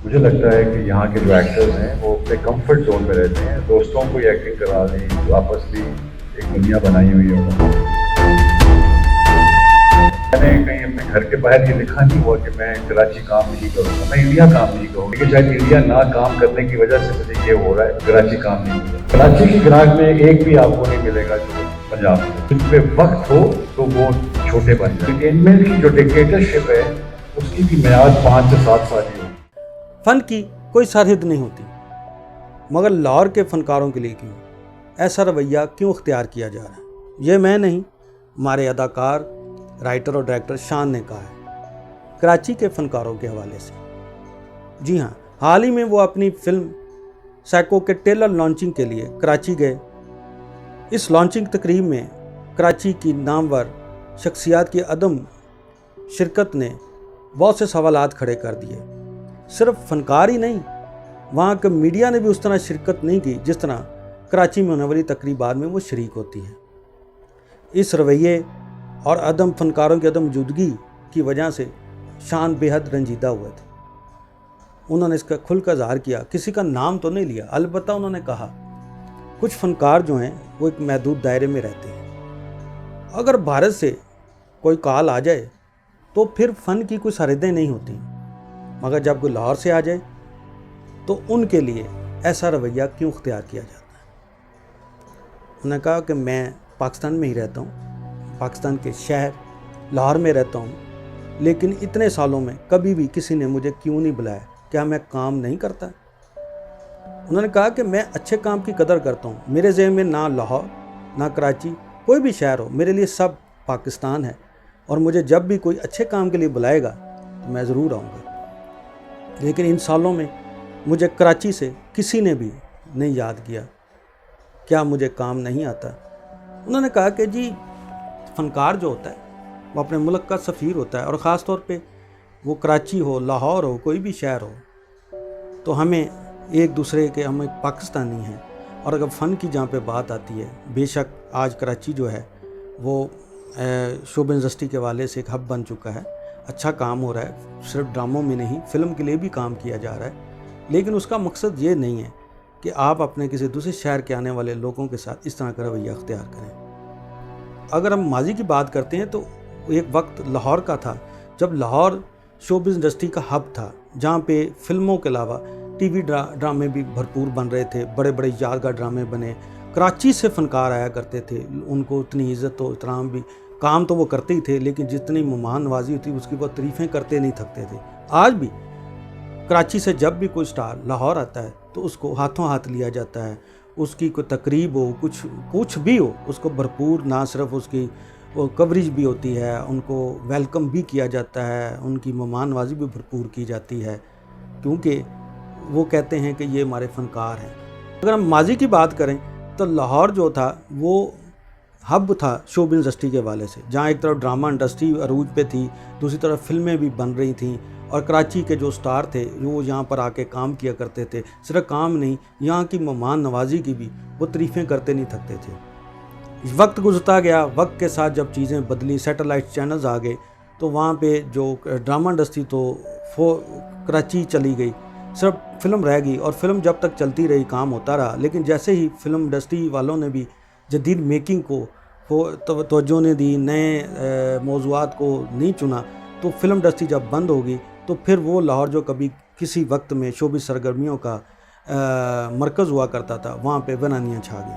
मुझे लगता है कि यहाँ के जो एक्टर्स हैं वो अपने कंफर्ट जोन में रहते हैं, दोस्तों को ही एक्टिंग करा लें, जो आपस में एक दुनिया बनाई हुई है। मैंने कहीं अपने घर के बाहर ये लिखा नहीं हुआ कि मैं कराची काम नहीं करूँगा, मैं इंडिया काम नहीं करूँगा, लेकिन शायद इंडिया ना काम करने की वजह से मुझे ये हो रहा है कराची काम नहीं हो रहा। कराची की ग्राहक में एक भी आपको नहीं मिलेगा जो पंजाब में, जिन पे वक्त हो तो वो छोटे बन जाए। एंटरटेनमेंट की जो डिक्टेटरशिप है उसकी भी मियाद 5 से 7 साल की हो। फ़न की कोई सरहद नहीं होती, मगर लाहौर के फ़नकारों के लिए क्यों ऐसा रवैया क्यों इख्तियार किया जा रहा है, ये मैं नहीं, हमारे अदाकार, राइटर और डायरेक्टर शान ने कहा है कराची के फ़नकारों के हवाले से। जी हाँ, हाल ही में वो अपनी फिल्म साइको के ट्रेलर लॉन्चिंग के लिए कराची गए। इस लॉन्चिंग तकरीब में कराची की नामवर शख्सियात की अदम शिरकत ने बहुत से सवालात खड़े कर दिए। सिर्फ फनकार ही नहीं, वहाँ के मीडिया ने भी उस तरह शिरकत नहीं की जिस तरह कराची में होने वाली तकरीबात में वो शरीक होती है। इस रवैये और अदम फनकारों की अदम मौजूदगी की वजह से शान बेहद रंजीदा हुए थे। उन्होंने इसका खुल कर इज़हार किया, किसी का नाम तो नहीं लिया, अलबत्ता उन्होंने कहा कुछ फनकार जो हैं वो एक महदूद दायरे में रहते हैं। अगर भारत से कोई कॉल आ जाए तो फिर फ़न की कोई सरहदें नहीं होती, मगर जब कोई लाहौर से आ जाए तो उनके लिए ऐसा रवैया क्यों इख्तियार किया जाता है। उन्होंने कहा कि मैं पाकिस्तान में ही रहता हूँ, पाकिस्तान के शहर लाहौर में रहता हूँ, लेकिन इतने सालों में कभी भी किसी ने मुझे क्यों नहीं बुलाया, क्या मैं काम नहीं करता। उन्होंने कहा कि मैं अच्छे काम की कदर करता हूँ, मेरे ज़हन में ना लाहौर ना कराची कोई भी शहर हो, मेरे लिए सब पाकिस्तान है, और मुझे जब भी कोई अच्छे काम के लिए बुलाएगा तो मैं ज़रूर आऊँगा। लेकिन इन सालों में मुझे कराची से किसी ने भी नहीं याद किया, क्या मुझे काम नहीं आता। उन्होंने कहा कि जी फ़नकार जो होता है वो अपने मुल्क का सफ़ीर होता है, और ख़ास तौर पे वो कराची हो, लाहौर हो, कोई भी शहर हो, तो हमें एक दूसरे के, हम एक पाकिस्तानी हैं। और अगर फ़न की जहाँ पे बात आती है, बेशक आज कराची जो है वो शोब इंडस्ट्री के वाले से एक हब बन चुका है, अच्छा काम हो रहा है, सिर्फ ड्रामों में नहीं फ़िल्म के लिए भी काम किया जा रहा है, लेकिन उसका मकसद ये नहीं है कि आप अपने किसी दूसरे शहर के आने वाले लोगों के साथ इस तरह का रवैया अख्तियार करें। अगर हम माजी की बात करते हैं तो एक वक्त लाहौर का था जब लाहौर शोब इंडस्ट्री का हब था, जहाँ पे फ़िल्मों के अलावा टीवी ड्रामे भी भरपूर बन रहे थे, बड़े बड़े यादगार ड्रामे बने। कराची से फ़नकार आया करते थे, उनको इतनी इज़्ज़त और एहतराम भी, काम तो वो करते ही थे, लेकिन जितनी मेहमान नवाजी होती उसकी वो तारीफ़ें करते नहीं थकते थे। आज भी कराची से जब भी कोई स्टार लाहौर आता है तो उसको हाथों हाथ लिया जाता है, उसकी कोई तकरीब हो, कुछ भी हो, उसको भरपूर, ना सिर्फ उसकी वो कवरेज भी होती है, उनको वेलकम भी किया जाता है, उनकी मेहमान नवाजी भी भरपूर की जाती है, क्योंकि वो कहते हैं कि ये हमारे फ़नकार हैं। अगर हम माजी की बात करें तो लाहौर जो था वो हब था शोब इंडस्ट्री के वाले से, जहाँ एक तरफ ड्रामा इंडस्ट्री अरूज पे थी, दूसरी तरफ फिल्में भी बन रही थी, और कराची के जो स्टार थे वो यहाँ पर आके काम किया करते थे। सिर्फ काम नहीं, यहाँ की मेहमान नवाजी की भी वो तारीफ़ें करते नहीं थकते थे। वक्त गुजरता गया, वक्त के साथ जब चीज़ें बदली, सैटेलाइट चैनल्स आ गए, तो वहाँ पे जो ड्रामा इंडस्ट्री तो कराची चली गई, सिर्फ फिल्म रह गई, और फिल्म जब तक चलती रही काम होता रहा। लेकिन जैसे ही फिल्म इंडस्ट्री वालों ने भी जदीद मेकिंग को तवज्जो ने दी, नए मौज़ूआत को नहीं चुना, तो फिल्म इंडस्ट्री जब बंद होगी तो फिर वो लाहौर जो कभी किसी वक्त में शोबी सरगर्मियों का मरकज़ हुआ करता था, वहाँ पे वीरानियाँ छा गई।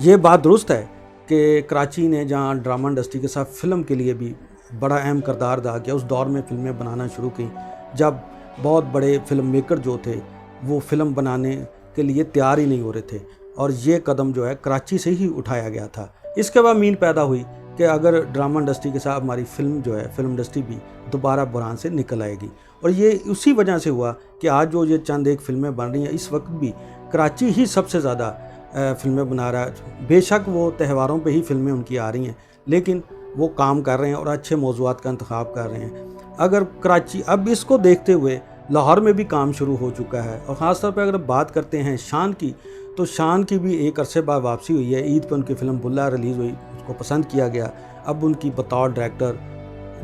ये बात दुरुस्त है कि कराची ने जहाँ ड्रामा इंडस्ट्री के साथ फ़िल्म के लिए भी बड़ा अहम किरदार अदा किया, उस दौर में फ़िल्में बनाना शुरू की जब बहुत बड़े फिल्म मेकर जो थे वो फ़िल्म बनाने के लिए तैयार ही नहीं हो रहे थे, और ये कदम जो है कराची से ही उठाया गया था। इसके बाद मील पैदा हुई कि अगर ड्रामा इंडस्ट्री के साथ हमारी फ़िल्म जो है, फ़िल्म इंडस्ट्री भी दोबारा बुरान से निकल आएगी, और ये उसी वजह से हुआ कि आज जो ये चंद एक फ़िल्में बन रही हैं, इस वक्त भी कराची ही सबसे ज़्यादा फ़िल्में बना रहा है। बेशक वो त्योहारों पे ही फ़िल्में उनकी आ रही हैं, लेकिन वो काम कर रहे हैं और अच्छे मौज़ूआत का इंतखाब कर रहे हैं। अगर कराची, अब इसको देखते हुए लाहौर में भी काम शुरू हो चुका है। और ख़ास तौर पे अगर बात करते हैं शान की, तो शान की भी एक अरसे बाद वापसी हुई है। ईद पर उनकी फ़िल्म बुल्ला रिलीज़ हुई, उसको पसंद किया गया। अब उनकी बतौर डायरेक्टर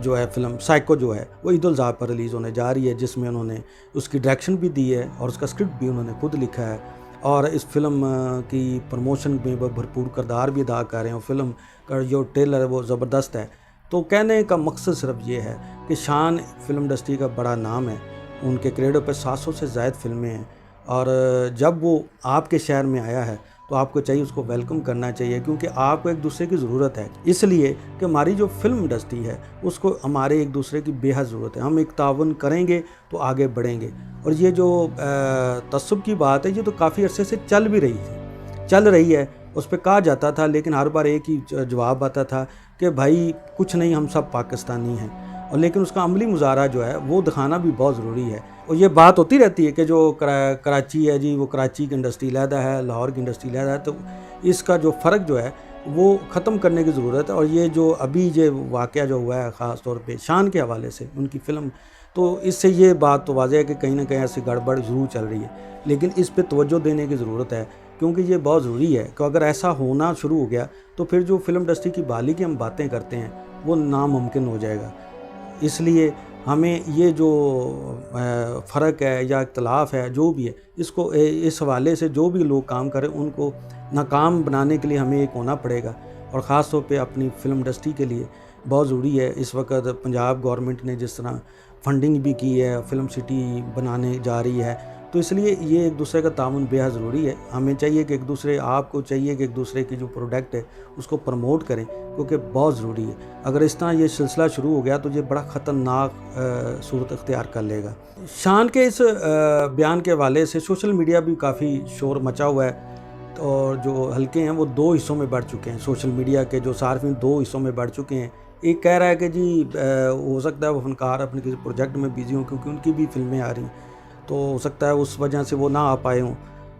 जो है फिल्म साइको जो है वो ईद उल ज़ुहा पर रिलीज़ होने जा रही है, जिसमें उन्होंने उसकी डायरेक्शन भी दी है और उसका स्क्रिप्ट भी उन्होंने खुद लिखा है और इस फिल्म की प्रमोशन में वो भरपूर किरदार भी अदा कर रहे हैं और फिल्म का जो ट्रेलर है वो ज़बरदस्त है। तो कहने का मकसद सिर्फ ये है कि शान फिल्म इंडस्ट्री का बड़ा नाम है, उनके क्रेडिट पे 700 से ज़ायद फिल्में हैं और जब वो आपके शहर में आया है तो आपको चाहिए उसको वेलकम करना चाहिए, क्योंकि आपको एक दूसरे की ज़रूरत है, इसलिए कि हमारी जो फिल्म इंडस्ट्री है उसको हमारे एक दूसरे की बेहद ज़रूरत है। हम एक तावन करेंगे तो आगे बढ़ेंगे। और ये जो तसब्बुब की बात है ये तो काफ़ी अरसे से चल रही है, उस पर कहा जाता था, लेकिन हर बार एक ही जवाब आता था कि भाई कुछ नहीं, हम सब पाकिस्तानी हैं। और लेकिन उसका अमली मुजाहरा जो है वो दिखाना भी बहुत ज़रूरी है। और ये बात होती रहती है कि जो कराची है जी, वो कराची की इंडस्ट्री अलहदा है, लाहौर की इंडस्ट्री अलहदा है, तो इसका जो फ़र्क जो है वो ख़त्म करने की ज़रूरत है। और ये जो अभी ये वाक़या जो हुआ है ख़ास तौर पे शान के हवाले से उनकी फ़िल्म, तो इससे ये बात तो वाज़ेह है कि कहीं ना कहीं ऐसी गड़बड़ ज़रूर चल रही है, लेकिन इस पे तवज्जो देने की ज़रूरत है, क्योंकि ये बहुत ज़रूरी है कि अगर ऐसा होना शुरू हो गया तो फिर जो फिल्म इंडस्ट्री की बहाली की हम बातें करते हैं वो नामुमकिन हो जाएगा। इसलिए हमें ये जो फ़र्क है या इख्तलाफ है जो भी है, इसको इस हवाले से जो भी लोग काम करें उनको नाकाम बनाने के लिए हमें एक होना पड़ेगा। और ख़ास तौर पे अपनी फ़िल्म इंडस्ट्री के लिए बहुत ज़रूरी है। इस वक्त पंजाब गवर्नमेंट ने जिस तरह फंडिंग भी की है, फिल्म सिटी बनाने जा रही है, तो इसलिए ये एक दूसरे का ताउन बेहद ज़रूरी है। हमें चाहिए कि आपको चाहिए कि एक दूसरे की जो प्रोडक्ट है उसको प्रमोट करें, क्योंकि बहुत ज़रूरी है। अगर इस तरह ये सिलसिला शुरू हो गया तो ये बड़ा ख़तरनाक सूरत अख्तियार कर लेगा। शान के इस बयान के हवाले से सोशल मीडिया भी काफ़ी शोर मचा हुआ है और जो हल्के हैं वो 2 हिस्सों में बढ़ चुके हैं। सोशल मीडिया के जो सार्फिन 2 हिस्सों में बढ़ चुके हैं। एक कह रहा है कि जी हो सकता है वो फनकार अपने किसी प्रोजेक्ट में बिज़ी हों क्योंकि उनकी भी फिल्में आ रही, तो हो सकता है उस वजह से वो ना आ पाए हों,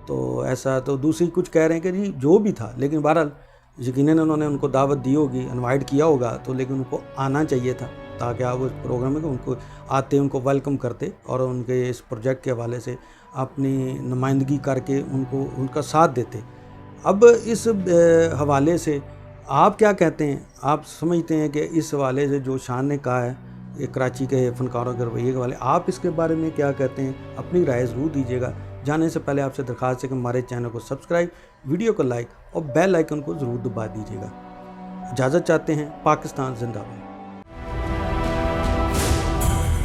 तो ऐसा। तो दूसरी कुछ कह रहे हैं कि जी जो भी था, लेकिन बहरहाल यकीनन उन्होंने उनको दावत दी होगी, इनवाइट किया होगा, तो लेकिन उनको आना चाहिए था ताकि आप उस प्रोग्राम में उनको आते, उनको वेलकम करते और उनके इस प्रोजेक्ट के हवाले से अपनी नुमाइंदगी करके उनका साथ देते। अब इस हवाले से आप क्या कहते हैं? आप समझते हैं कि इस हवाले से जो शान ने कहा है ये कराची के फ़नकारों के रवैये के वाले, आप इसके बारे में क्या कहते हैं? अपनी राय ज़रूर दीजिएगा। जाने से पहले आपसे दरख्वास्त है कि हमारे चैनल को सब्सक्राइब, वीडियो को लाइक और बेल आइकन को ज़रूर दबा दीजिएगा। इजाज़त चाहते हैं। पाकिस्तान जिंदाबाद।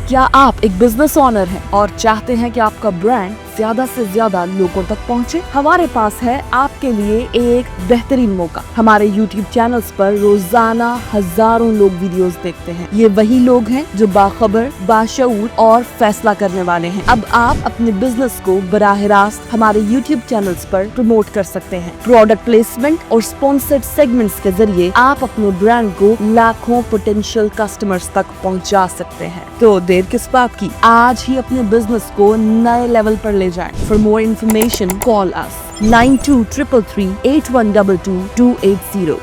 क्या आप एक बिजनेस ओनर हैं और चाहते हैं कि आपका ब्रांड ज्यादा से ज्यादा लोगों तक पहुंचे? हमारे पास है आपके लिए एक बेहतरीन मौका। हमारे YouTube चैनल्स पर रोजाना हजारों लोग वीडियोस देखते हैं। ये वही लोग हैं जो बाखबर, बाशऊर और फैसला करने वाले हैं। अब आप अपने बिजनेस को बराह रास्त हमारे YouTube चैनल्स पर प्रमोट कर सकते हैं। प्रोडक्ट प्लेसमेंट और स्पॉन्सर्ड सेगमेंट्स के जरिए आप अपने ब्रांड को लाखों पोटेंशियल कस्टमर्स तक पहुंचा सकते हैं। तो देर किस बात की, आज ही अपने बिजनेस को नए लेवल पर ले जाएं। For more information, call us 9233 8122 280.